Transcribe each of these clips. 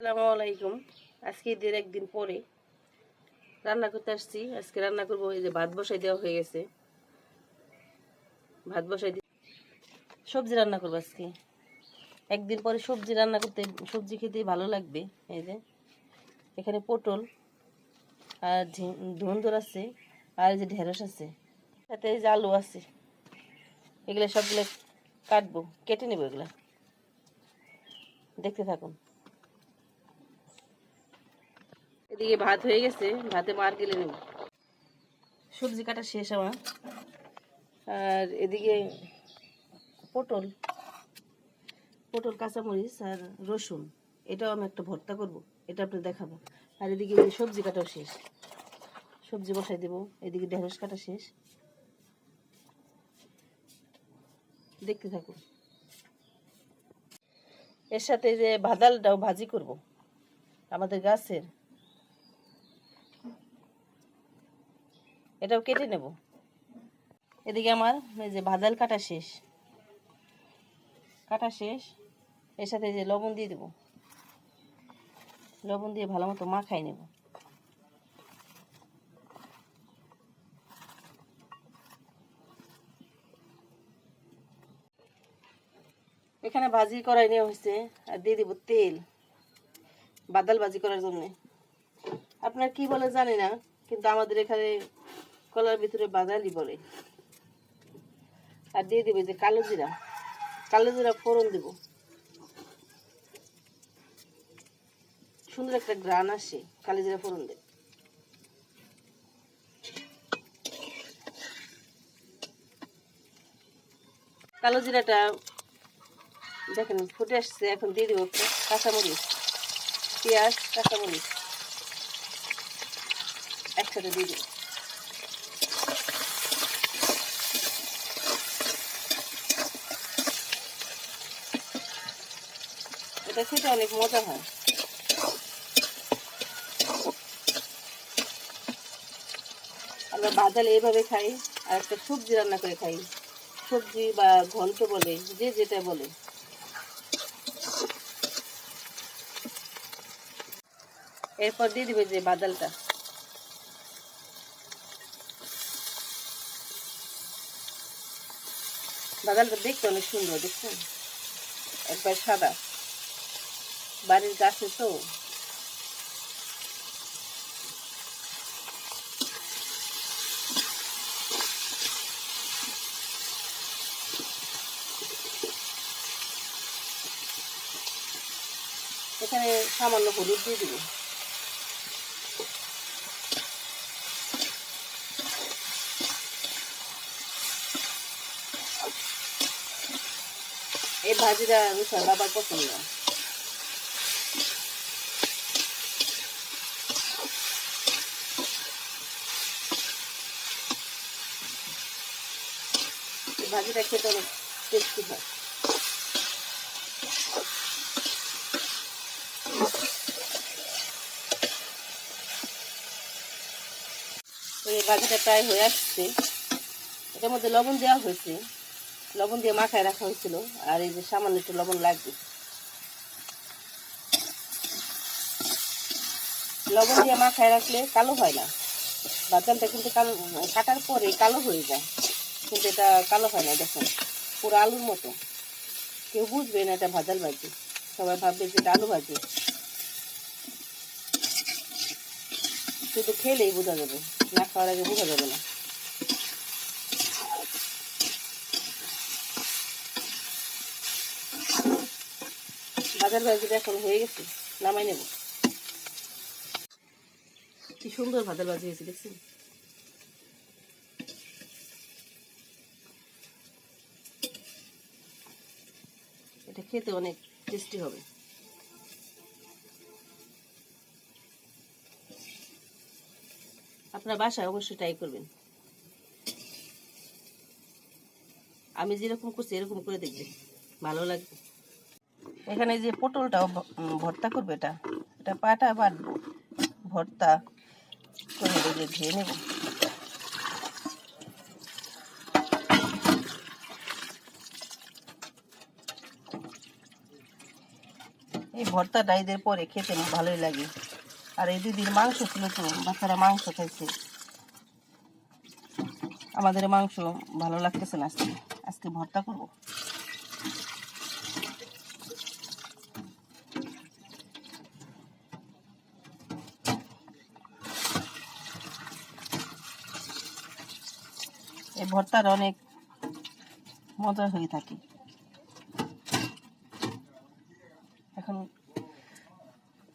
আসসালামু আলাইকুম। আজকে ঈদের একদিন পরে রান্না করতে আসছি। আজকে রান্না করবো, এই যে ভাত বসাই দেওয়া হয়ে গেছে। ভাত বসাই দিয়ে সবজি রান্না করবো আজকে। একদিন পরে সবজি রান্না করতে, সবজি খেতে ভালো লাগবে। এই যে এখানে পটল আর ধুন্দুর আছে, আর এই যে ঢেঁড়স আছে, সাথে এই যে আলু আছে। এগুলো সবগুলো কাটবো, কেটে নেবো এগুলা। দেখতে থাকুন। এদিকে ভাত হয়ে গেছে, ভাতে মার গেলে নেব। সবজি কাটা শেষ আমার। আর এদিকে পটল পটল কাঁচামরিচ আর রসুন, এটাও আমি একটা ভর্তা করব, এটা আপনি দেখাবো। আর এদিকে যে সবজি কাটাও শেষ, সবজি বসাই দেবো। এদিকে ঢেঁড়স কাটা শেষ, দেখতে থাকুন। এর সাথে যে ভাদালটাও ভাজি করব, আমাদের গাছের, এটাও কেটে নেব। এদিকে আমার এই যে ভাদাল কাটা শেষ, এর সাথে যে লবণ দিয়ে দেবো, লবণ দিয়ে ভালো মতো মাখাই নেব। এখানে ভাজি করাই নেওয়া হয়েছে, আর দিয়ে দিব তেল বাদাল ভাজি করার জন্য। আপনার কি বলে জানি না, কিন্তু আমাদের এখানে কলার ভিতরে বাদালি বলে। আর দিয়ে দিবে যে কালো জিরা, ফোড়ন দিব। সুন্দর একটা গ্রান আসে কালো জিরা ফোড়ন দেব। কালো জিরাটা দেখেন ফুটে আসছে, এখন দিয়ে দিব কাঁচামরিচ, পেঁয়াজ, কাঁচামরিচ একসাথে দিয়ে দিব। এটা খেতে অনেক মজা হয়। আমরা বাদাল এইভাবে খাই, আর একটা সবজি রান্না করে খাই, সবজি বা ঘন্ট বলে, যে যেটা বলে। এরপর দিয়ে দিবে যে বাদালটা। বাদালটা দেখতে অনেক সুন্দর, দেখছেন, একবার সাদা, বাড়ির গাছে তো। এখানে সামান্য হলুদ দিয়ে দিব। এই ভাজিটা রুসার বাবার পছন্দ। এই ভাজিটা খেতে অনেক টেস্টি হয়। এই ভাজিটা প্রায় হয়ে আসছে। এটার মধ্যে লবণ দেওয়া হয়েছে, লবণ দিয়ে মাখায় রাখা হয়েছিল। আর এই যে সামান্য একটু লবণ লাগবে। লবণ দিয়ে মাখায় রাখলে কালো হয় না, বাদামটা কিন্তু কালো, কাটার পরে কালো হয়ে যায়, কিন্তু এটা কালো হয় না। দেখুন, পুরো আলুর মতো। কেউ বুঝবে না এটা ভাজাল ভাজি, সবাই ভাববে যে এটা আলু ভাজি। শুধু খেলেই বোঝা যাবে, না খাওয়ার আগে বোঝা যাবে না। ভাজাল ভাজিটা এখন হয়ে গেছে, নামাই নেব। কি সুন্দর ভাজাল ভাজি হয়েছে, দেখছেন। এটা খেতে অনেক টেস্টি হবে। আপনার বাসায় অবশ্যই ট্রাই করবেন। আমি যেরকম করছি এরকম করে দেখবেন, ভালো লাগবে। এখানে যে পটলটাও ভর্তা করবে, এটা এটা পাটা বাটবো, ভর্তা করে যে ধুয়ে নেব। এই ভর্তাটা ঈদের পরে খেতে ভালোই লাগে। আর এই 2 দিন মাংস ছিল, তো বাচ্চারা মাংস খাইছে। আমাদের মাংস ভালো লাগতেছে না, আজকে আজকে ভর্তা করব। এই ভর্তাটা অনেক মজা হয়ে থাকে। এখন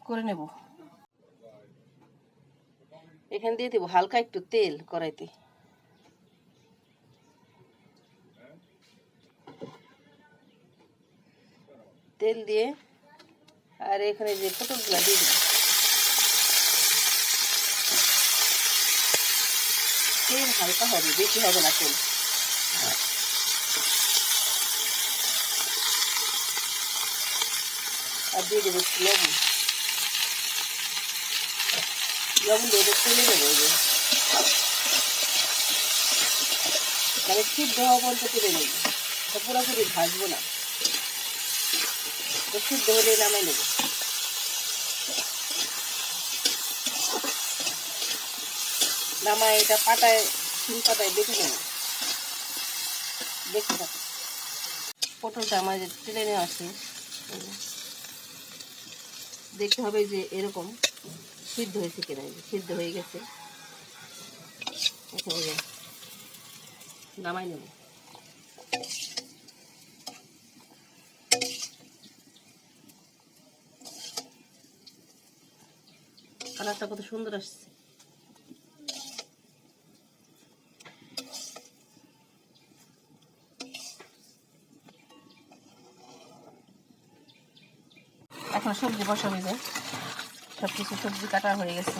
করে নেব। এখানে দিয়ে দেবো হালকা একটু তেল কড়াইতে। তেল দিয়ে আর এখানে যে পটলগুলো দিয়ে দেবো। তেল হালকা হবে, বেশি হবে না তেল। আর দিয়ে দেবো লবণ। লবণ দিয়ে তেলে দেবো। মানে সিদ্ধ হওয়া পর্যন্ত তেলে নেব, পুরোপুরি ভাজবো না, তো সিদ্ধ হলে নামাই নেব। নামাই এটা পাটায়, শিল পাটায় বেটে নেব। দেখতে থাকো। পটলটা আমার তেলে নেওয়া আছে, দেখতে হবে যে এরকম সিদ্ধ হয়েছে কিনা। সিদ্ধ হয়ে গেছে, নামাই নেব। কালারটা কত সুন্দর আসছে। এখন সবজি বসাবো, যে সব কিছু সবজি কাটা হয়ে গেছে।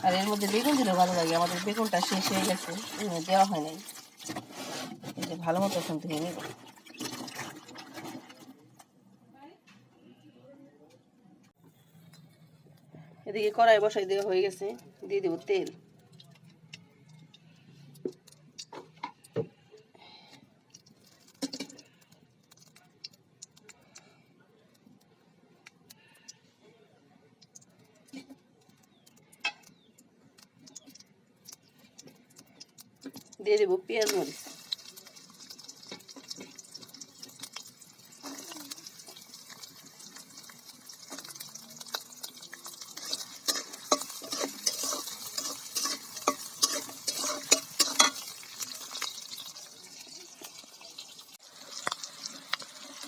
আর এর মধ্যে বেগুন দিলে ভালো লাগে। আমাদের বেগুনটা শেষ হয়ে গেছে, দেওয়া হয় নাই। এই যে ভালো মতো এখন ধুয়ে নেব। এদিকে কড়াই বসাই দেওয়া হয়ে গেছে, দিয়ে দেবো তেল। দিয়ে দেবো পেঁয়াজ মরিচ।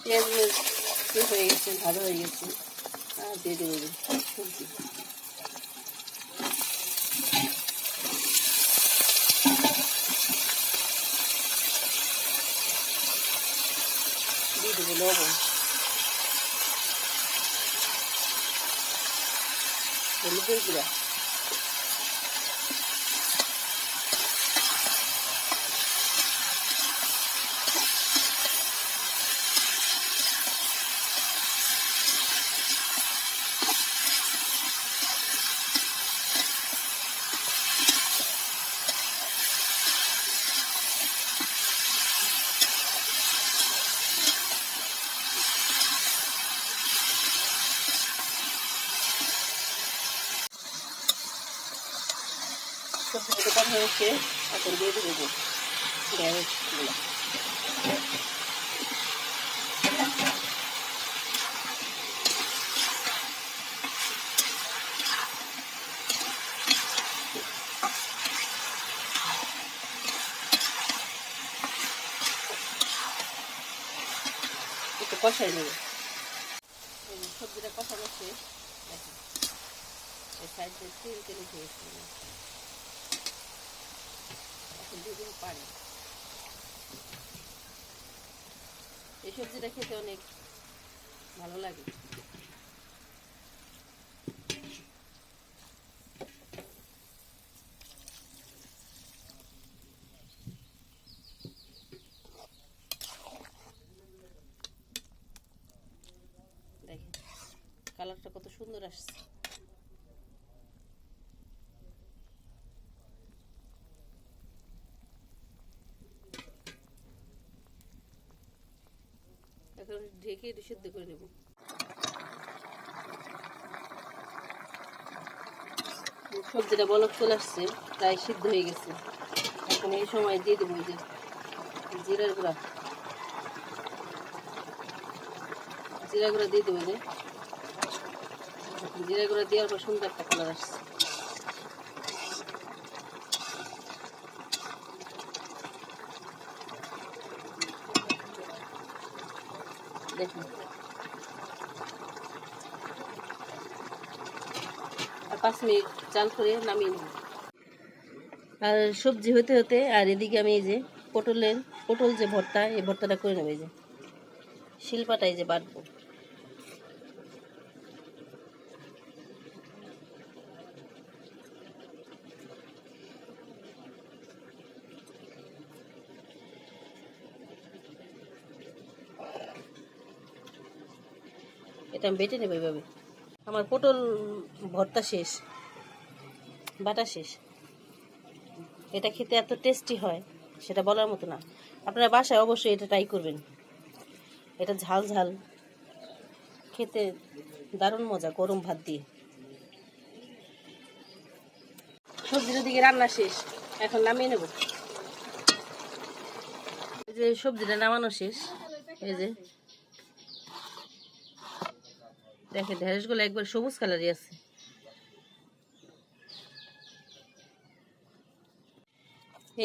পেঁয়াজ মরিচ হয়ে গেছে, ভালো হয়ে গেছে। আর দিয়ে দেবো সবজি। দিয়ে দেবো লবণ, হলুদের গুঁড়া, সবজি কত হয়েছে। এখন দিয়ে দেবো ঢেঁড়সগুলো। একটু কষাই নেব। সবজিটা কষানো শেষ। দেখেন এই সাইড দিয়ে তেল তেলে খেয়েছি। এখন দিয়ে দেবো পানি। এই সবজিটা খেতে অনেক ভালো লাগে। দেখেন কালারটা কত সুন্দর আসছে। এখন ঢেকে সিদ্ধ করে নেব। সবজিটা বলক চলে আসছে, প্রায় সিদ্ধ হয়ে গেছে। এখন এই সময় দিয়ে দেবো যে জিরার গুঁড়া, জিরা গুঁড়া দিয়ে দেবো যে জিরা গুঁড়া দেওয়ার পর সুন্দর একটা কালার আসছে। দেখুন, আর 5 মিনিট জাল করে নামিয়ে নেব। আর সবজি হতে হতে আর এদিকে আমি এই যে পটল যে ভর্তা, এই ভর্তাটা করে নেব। এই যে শিলপাটাই যে বাটবো। এটা আমি বেটে নেব এইভাবে। আমার পটল ভর্তা শেষ, বাটা শেষ। এটা খেতে এত টেস্টি হয় সেটা বলার মতো না। আপনারা বাসায় অবশ্যই এটা ট্রাই করবেন। এটা ঝাল ঝাল, খেতে দারুণ মজা গরম ভাত দিয়ে। সবজির দিকে রান্না শেষ, এখন নামিয়ে নেব। এই যে সবজিটা নামানো শেষ। এই যে দেখেন ঢেঁড়সগুলো একবার সবুজ কালারই আছে।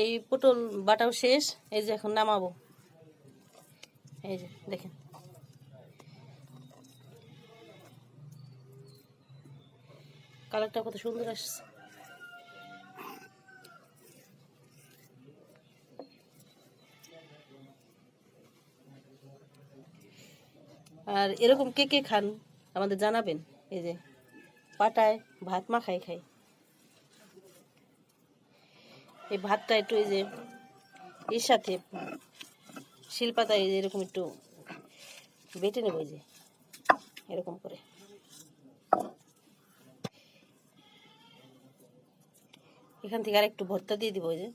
এই পটল বাটাও শেষ। এই যে এখন নামাবো। এই যে দেখেন, কালারটা কত সুন্দর আসছে। আর এরকম কে কে খান আমাদের জানাবেন। এই যে পাটায় ভাত মাখাই খাই। এই ভাতটা একটু এই যে এর সাথে শিলপাতায় এরকম একটু বেটে নেব। এই যে এরকম করে এখান থেকে আর একটু ভর্তা দিয়ে দিব। এই যে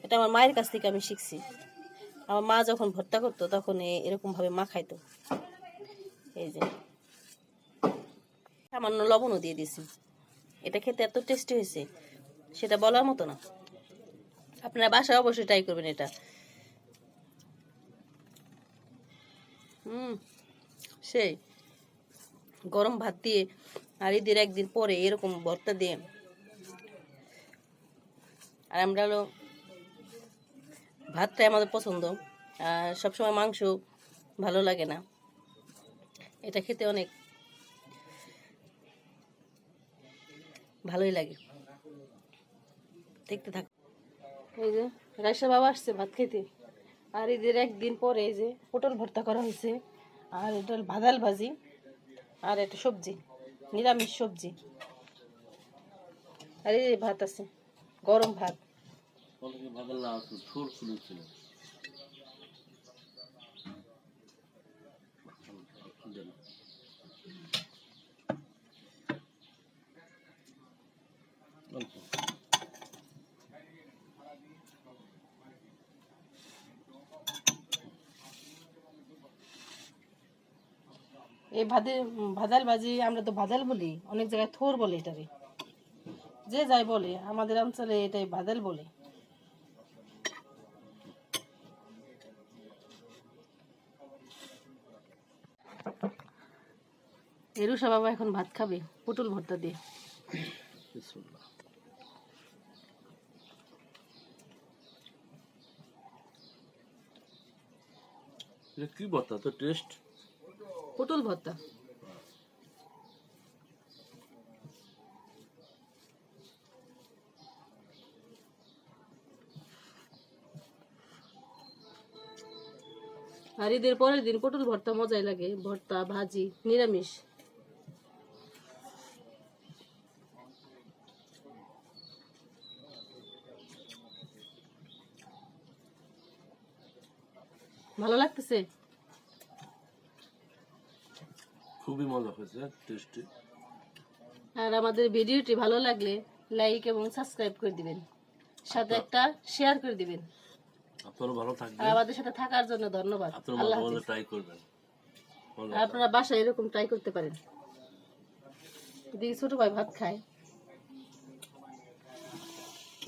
এটা আমার মায়ের কাছ থেকে আমি শিখছি। আমার মা যখন ভর্তা করতো তখন এরকম ভাবে মাখাইতো। এই যে সামান্য লবণও দিয়ে দিছি। এটা খেতে এত টেস্টি হয়েছে সেটা বলার মতো না। আপনারা বাসায় অবশ্যই ট্রাই করবেন এটা। সেই গরম ভাত দিয়ে আর ঈদের একদিন পরে এরকম ভর্তা দিয়ে। আর আমরা হলো ভাতটাই আমাদের পছন্দ, আর সবসময় মাংস ভালো লাগে না। এটা খেতে অনেক ভালোই লাগে। দেখতে থাক। এই যে রাইসা বাবা আসছে ভাত খেতে। আর ঈদের একদিন পরে এই যে পটল ভর্তা করা হয়েছে, আর এটা ভাজাল ভাজি, আর একটা সবজি, নিরামিষ সবজি। আর এই ভাত আছে, গরম ভাত। এই ভাজাল ভাজি আমরা তো ভাজাল বলি, অনেক জায়গায় থোর বলে। এটারে যে যাই বলে, আমাদের অঞ্চলে এটাই ভাজাল বলে। এরুষা বাবা এখন ভাত খাবে পটল ভর্তা দিয়ে। কি ভর্তা তো টেস্ট? পটল ভর্তা। আর ঈদের পরের দিন পটল ভর্তা মজাই লাগে। ভর্তা ভাজি নিরামিষ। ভালো লাগতেছে, খুবই মজা হয়েছে, টেস্টি। আর আমাদের ভিডিওটি ভালো লাগলে লাইক এবং সাবস্ক্রাইব করে দিবেন, সাথে একটা শেয়ার করে দিবেন। আপনারা ভালো থাকবেন। আর আমাদের সাথে থাকার জন্য ধন্যবাদ। আপনারা আল্লাহ মাঝে মাঝে হাফেজ। ট্রাই করবেন। মজা। আপনারা বাসায় এরকম ট্রাই করতে পারেন। এদিকে ছোট ভাই ভাত খায়।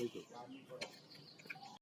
এই তো।